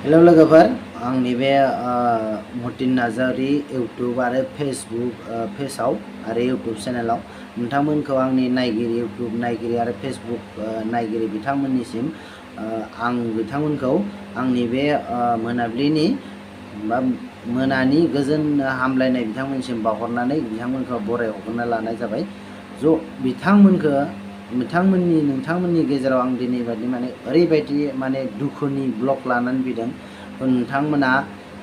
Hello लोगोफोर आंनि बे मतिन नार्जारी इउटुब आरो फेसबुक पेजाव आरो इउटुब चेनेलाव नोंथांमोनखौ आंनि नायगिरि इउटुब नायगिरि आरो फेसबुक नायगिरि बिथांमोननिसिम आं बिथांमोनखौ आंनि बे मोनाबिलिनि बा मोनानि गोजोन हामलायनाय बिथांमोननिसिम बावहरनानै बिथांमोनखौ बरायहरग्रोना लानाय जाबाय। नोंथांमोननि गेजेराव आं दिनै बायदि ओरैबायदि दुखुनि ब्लग लानानै फैदों। नोंथांमोना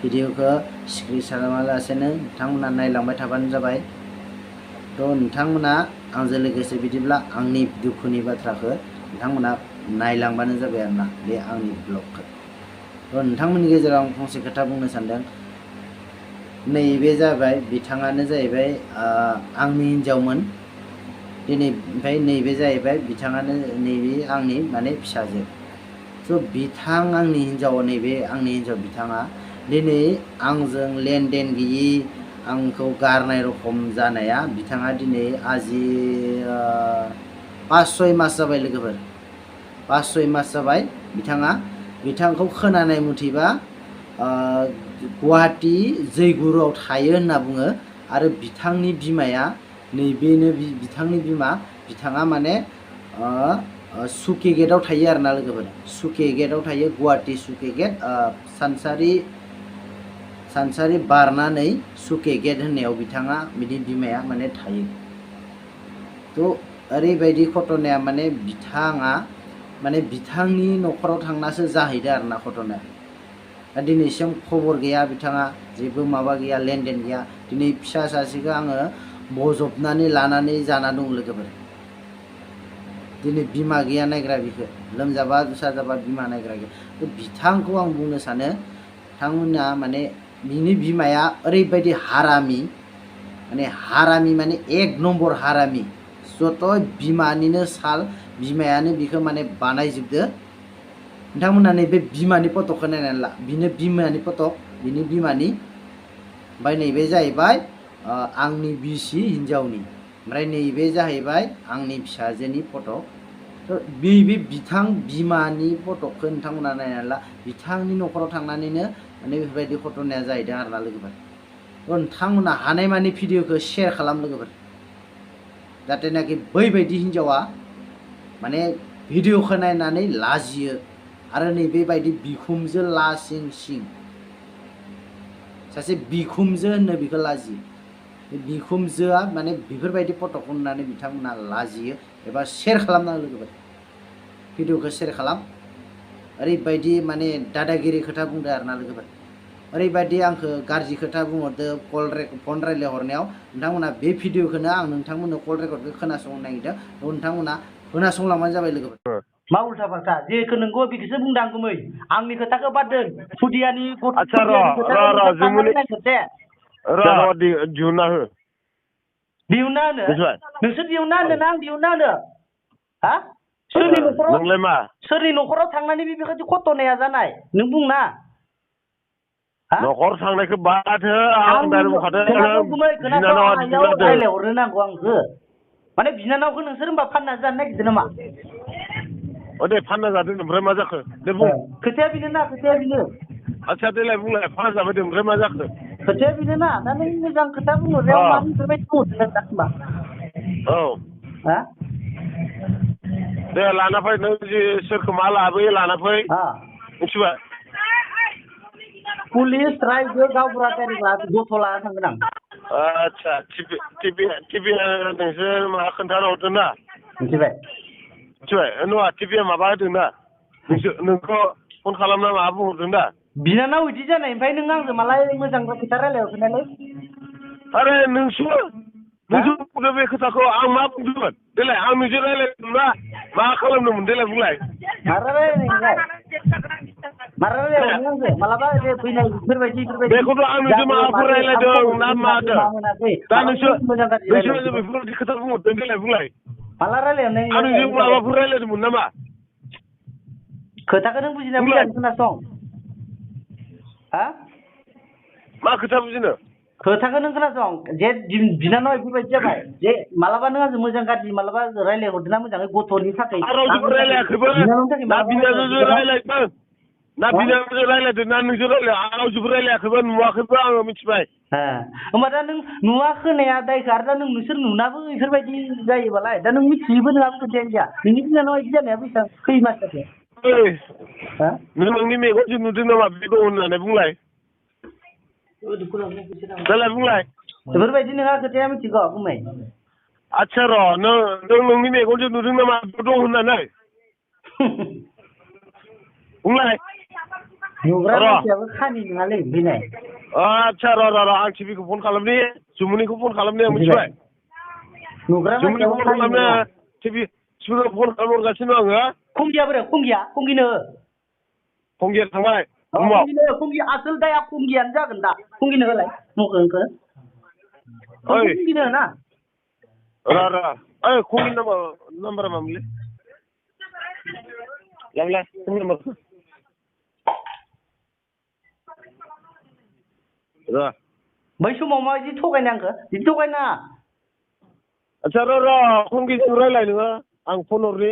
भिडिअखौ स्क्रिन खालामालासेनो नोंथांमोना नायलांबाय थाबानो जाबाय। नोंथांमोना आंजों लोगोसे बिदिब्ला आंनि दुखुनि बाथ्राखौ नोंथांमोना नायलांबानो जाबाय आरोना बे आंनि ब्लगखौ। नोंथांमोननि गेजेराव आं फंसे खोथा बुंनो सानदों। नैबे जाबाय बिथाङानो जाहैबाय आंनि हिन्जावमोन। दिनै ओमफ्राय नैबे जाहैबाय बिथाङानो नैबे आंनि फिसाजो। बिथां आंनि हिन्जाव नैबे आंनि हिन्जाव बिथाङा दिनै आंजों लेनदेन गैयि आंखौ गारनाय रखम जानाया बिथाङा दिनै आजि 5-6 मास जाबाय लोगोफोर। 5-6 मास जाबाय बिथांखौ खोनानाय मथेबा गुवाहाटि जयगुरुआव थायो होनना बुङो। आरो बिथांनि बिमाया नैबेनो बिथांनि बिमा बिथाङा सुके गेटआव थायो आरोना लोगोफोर। सुके गेटआव थायो गुवाहाटि सुके गेट सानसारि बारनानै सुके गेट होननायाव बिथाङा बिदि बिमाया थायो। ओरैबायदि घटनाया बिथाङा बिथांनि न'खराव थांनासो जाहैदों आरोना घटनाया। दिनैसिम खबर गैया बिथाङा जेबो माबा गैया लेनदेन गैया। दिनै फिसा सासेखौ आङो बजबनानै लानानै जाना दं लोगोफोर। दिनै बिमा गैया नायग्रा बिखौ लोमजाबा साजाबा बिमा नायग्रा गैया। बिथांखौ आं बुंनो सानो बिथांमोना बिनि बिमाया ओरैबायदि हारामि एक नम्बर हारामि। जत बिमानिनो साल बिमायानो बिखौ बानायजोबदो। नोंथांमोना नैबे बिमानि फटकखौ नायनानै ला। बिनो बिमानि फटक बिनि बिमानि। ओमफ्राय नैबे जाहैबाय आंनि बिसि हिन्जावनि। ओमफ्राय नैबे जाहैबाय आंनि फिसाजोनि फटक। बे बिथां बिमानि फटकखौ नोंथांमोना नायनानै ला। बिथांनि न'खराव थांनानैनो बेफोरबायदि घटनाया जाहैदों आरोना लोगोफोर। नोंथांमोना हानायमानि भिडिअखौ शेयार खालाम लोगोफोर। जाहाथेनाखि बैबायदि हिन्जावा भिडिअखौ नायनानै लाजियो। आरो नैबेबायदि बिखुमजो लासिं सिं सासे बिखुमजो होननो बिखौ लाजियो। बे बिखुमजोआ बेफोरबायदि फटकखौ नुनानै बिथांमोना लाजियो। एबा शेयार खालामना लोगोफोर। भिडिअखौ शेयार खालाम। ओरैबायदि दादागिरि खोथा बुंदो आरोना लोगोफोर। ओरैबायदि आंखौ गाज्रि खोथा बुंहरदो फन रायज्लायहरनायाव। नोंथांमोना बे भिडिअखौनो आं नोंथांमोननो कल रेकर्डखौ खोनासंनो नागिरदों। नोंथांमोना खोनासंलांबानो जाबाय लोगोफोर। मा उल्था फाल्था जेखौ नंगौ बेखौसो बुंदों आं गुमै। आंनि खोथाखौ बाददों खुदियानि खोथाखौ नोंसोर साननानै नायग्रोदे। दिहुनना हो। दिहुनना होनो नोंसोर दिहुनना होनो ना आं दिहुनना होनो? हा नोंलाय मा सोरनि न'खराव थांनानै बेबायदि घटनाया जानाय नों बुंना? न'खर थांनायखौ बाद हो। आं दाइरेक्ट बुंखादों बिनानावा दिहुनना होदों। रायज्लायहरनो नांगौ आंखौ बिनानावखौ नोंसोर होनबा फानना जानो नागिरदों नामा? दे फानना जादों ओमफ्राय मा जाखो दे बुं। खोथाया बेनो ना खोथाया बेनो। आदसा देलाय बुंलाय फानना जाबाय दे ओमफ्राय मा जाखो? खोथाया बेनो ना दा नों मोजां खोथा बुंहरनायाव मानो बेफोरबायदि बुंहरदों नों दा होनबा? औ दे लाना फै नों सोरखौ मा लाबोयो लाना फै मिथिबाय। पुलिस रायजो गावबुरा गारिखौ गथ' लाना थांगोन आं। आदसा टिभि नोंसोर माबा खोन्थाना हरदों ना? मिथिबाय नङा टिभिया माबा होदों ना? नोंखौ फन खालामना माबा बुंहरदों दा? बिनानाव बिदि जानाय ओमफ्राय नों आंजों मालाय मोजां खोथा रायज्लायहरफिननायलै। आरे नोंसो बुंदों बे खोथाखौ आं मा बुंदोंमोन देलाय आं नोंजों रायज्लायदोंमोनना मा खालामदोंमोन देलाय बुंलाय। मारा रायज्लायनाय नोंलाय? मारा रायज्लायहरनो आंजों मालाबा फैनाय बेफोरबायदि बेखौथ' आं नोंजों माबाफोर रायज्लायदों ना मादों? दा नोंसोर बेफोरबायदि खोथा बुंहरदों देलाय बुंलाय। माला रायज्लायहरनाय आं नोंजों माबाफोर रायज्लायदोंमोन नामा? खोथाखौ नों बुजिना बुजियाखै खोनासं। मा खोथा बुजिनो? खोथाखौ नों खोनासं जे बिनानाव बेफोरबायदि जाबाय जे मालाबा नों आंजों मोजां गाज्रि मालाबा रायज्लायहरदों ना मोजाङै गथ'नि थाखाय रावजोंबो रायज्लायाखैबो ना बिनानावजों रायज्लायदों। ना बिनानावजों रायज्लायदों ना नोंजों रायज्लाय आं रावजोंबो रायज्लायाखैबो नुवाखैबो आङो मिथिबाय होमबा दा नों नुवा खोनाया दायखौ आरो दा नोंसोर नुनाबो बेफोरबायदि जायोबालाय दा नों मिथियोबो नोंहाबो खोथायानो गैया नोंनि बिनानावा बिदि जानाया बेसेबां खै मास जाखो ओइ हा नों नोंनि मेगनजों नुदों नामा बे दं होननानै बुंलाय देलाय बुंलाय बेफोरबायदि नोंहा खोथाया मिथिगौ बुंनाय आदसा र' नों नोंनि मेगनजों नुदों नामा बे दं होननानै बुंलाय नुग्रा र' मानसियाबो खानि नङालै फैनाय आदसा र' आं टिभिखौ फन खालामनि जुमुनिखौ फन खालामनि आं मिथिबाय नुग्रा जुमुनिखौ मानसियाबो फन खानि खालामनो नङा टिभिखौ फन खालामहरगासिनो आङो खंगिया बोरो खंगिया खंगिनो फंगिया थांबाय रुमाव खंगि आसोल दाया खंगियानो जागोन दा खंगिनो होलाय मख'खौ ओइ खंगिनो ना र' ओइ खंगिनि नाम्बारा मामोनलै लांलाय खंगिनि नाम्बारखौ र' बै समाव माबायदि थगायनो आंखो बिदि थगायनाङा आदसा र' खंगिजों रायज्लाय नोङो आं फन हरनि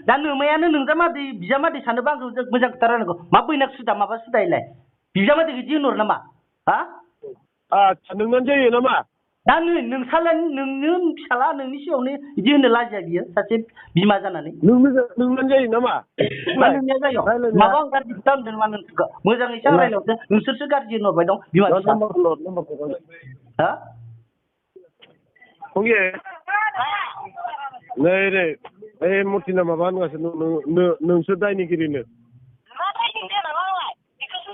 दा नोमायानो नोंजामादै बिजामादै सानोबा आंखौ मोजां खोथा रायलायनांगौ मा बैनाक सुदा माबा सुदायलाय बिजामादैखौ बिदि होनहरो नामा हा आदसा नोंनानो जायो नामा दा नोंसालाय नोंनो फिसाला नोंनि सिगाङावनो बिदि होनो लाजिया बियो सासे बिमा जानानै नोंनानो जायो नामा मा नोंनिया जायो माबा आं गाज्रि खोथा होनदों नामा नोंसोरखौ मोजाङैसो आं रायलायहरदों नोंसोरसो गाज्रि होनहरबाय दं बिमा फिसा हा फंगे नै ओइ मुरथिना माबा होनगासिनो नोंसोर दायनिगिरिनो मा दायनिगिरि होनांगौ आंलाय बेखौसो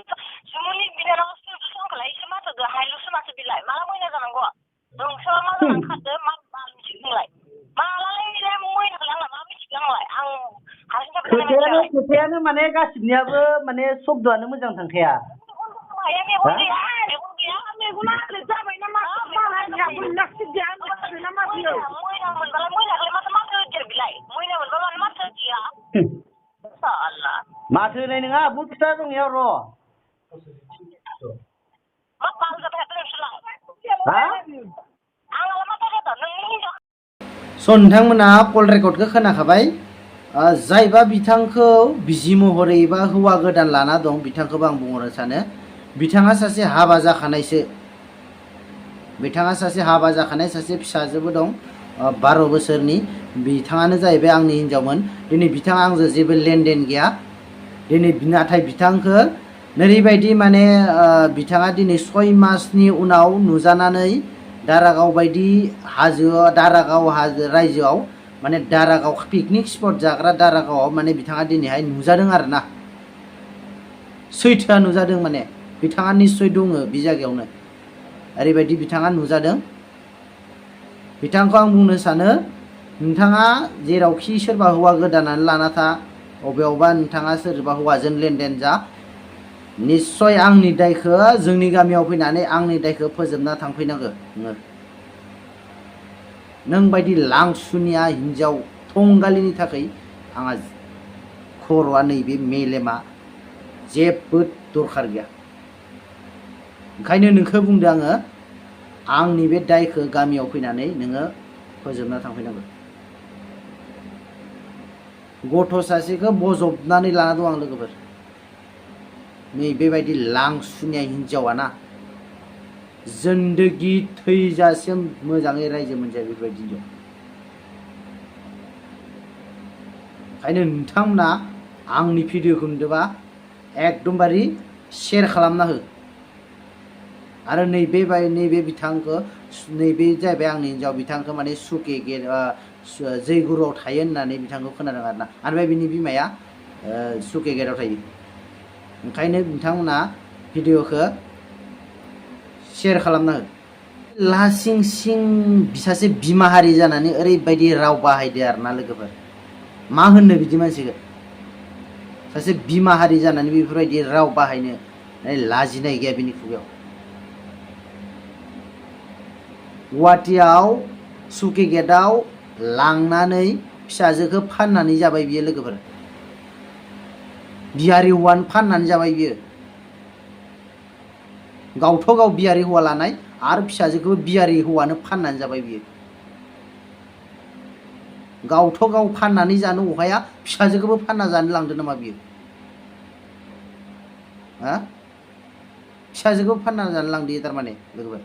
जुमुनि बिनानावसो आंखौलाय एसे माथोदो हायलुसो माथो बिलाय माला मैना जानांगौ नोंसोर मा जानानै खारदो मा मिथिगोनलाय मालालाय मैनाखौलाय आंलाय मा मिथिगोन आंलाय आं खोथायानो माने गासिबनियाबो माने शब्दआनो मोजां थांखाया मेगन गैया मेगना जाबाय नामा मैना मोनबालाय मैनाखौलाय माथो होदेर बिलाय मैना मोनबा मानो माथो होदिया माथो होनाय नङा बुद खोथा दं इयाव र' मा बाल जाबाय थादों नोंसोरलाय हा आंलाय मा जादों नोंनि हिनजाव स' नोंथांमोना कल रेकर्डखौ खोनाखाबाय जायबा बिथांखौ बिजि महरै बा हौवा गोदान लाना दं बिथांखौबो आं बुंहरनो सानो बिथाङा सासे हाबा जाखानायसो बिथाङा सासे हाबा जाखानाय सासे फिसाजोबो दं 12 बोसोरनि बिथाङानो जाहैबाय आंनि हिनजावमोन दिनै बिथाङा आंजों जेबो लेनदेन गैया दिनै नाथाय बिथांखौ ओरैबायदि माने बिथाङा दिनै 6 मासनि उनाव नुजानानै दारागाव बायदि दारागाव हाजो रायजोआव माने दारागाव पिकनिक स्पट जाग्रा दारागावआव माने बिथाङा दिनैहाय नुजादों आरो ना सैथोआ नुजादों माने बिथाङा निस्सय दङ बे जायगायावनो ओरैबायदि बिथाङा नुजादों बिथांखौ आं बुंनो सानो नोंथाङा जेरावखि सोरबा हौवा गोदानानै लाना था अबेयावबा नोंथाङा सोरबा हौवाजों लेनदेन जा निस्सय आंनि दायखौ जोंनि गामियाव फैनानै आंनि दायखौ फोजोबना थांफैनांगौ नों बायदि लांसुनिया हिन्जाव थंगालिनि थाखाय आंहा खर'आ नैबे मेलेमा जेबो दरखार गैया ओंखायनो नोंखौ बुंदों आङो आंनि बे दायखौ गामियाव फैनानै नोङो फोजोबना थांफैनांगौ गथ' सासेखौ बजबनानै लाना दं आं लोगोफोर नै बेबायदि लांसुनिया हिन्जावा ना जिन्दगि थैजासिम मोजाङै रायजो मोनजाया बेबायदि हिन्जाव ओंखायनो नोंथांमोना आंनि भिडिअखौ नुदोंबा एकदमबारे शेयार खालामना हो आरो नैबे बिथांखौ नैबे जाहैबाय आंनि हिन्जाव बिथांखौ माने सुके गेट जयगुरुआव थायो होननानै बिथांखौ खोनादों आरोना आरो बिनि बिमाया सुके गेटआव थायो ओंखायनो बिथांमोना भिडिअखौ शेयार खालामना हो लासिं सिं सासे बिमाहारि जानानै ओरैबायदि राव बाहायदो आरोना लोगोफोर मा होननो बिदि मानसिखौ सासे बिमाहारि जानानै बेफोरबायदि राव बाहायनो लाजिनाय गैया बिनि खुगायाव गुवाहाटियाव सुके गेटआव लांनानै फिसाजोखौ फाननानै जाबाय बियो लोगोफोर बिहारि हौवानो फाननानै जाबाय बियो गावथ' गाव बिहारि हौवा लानाय आरो फिसाजोखौबो बिहारि हौवानो फाननानै जाबाय बियो गावथ' गाव फाननानै जानो अहाया फिसाजोखौबो फानना जानो लांदों नामा बियो हा फिसाजोखौ फानना जानो लांदोयो थारमाने लोगोफोर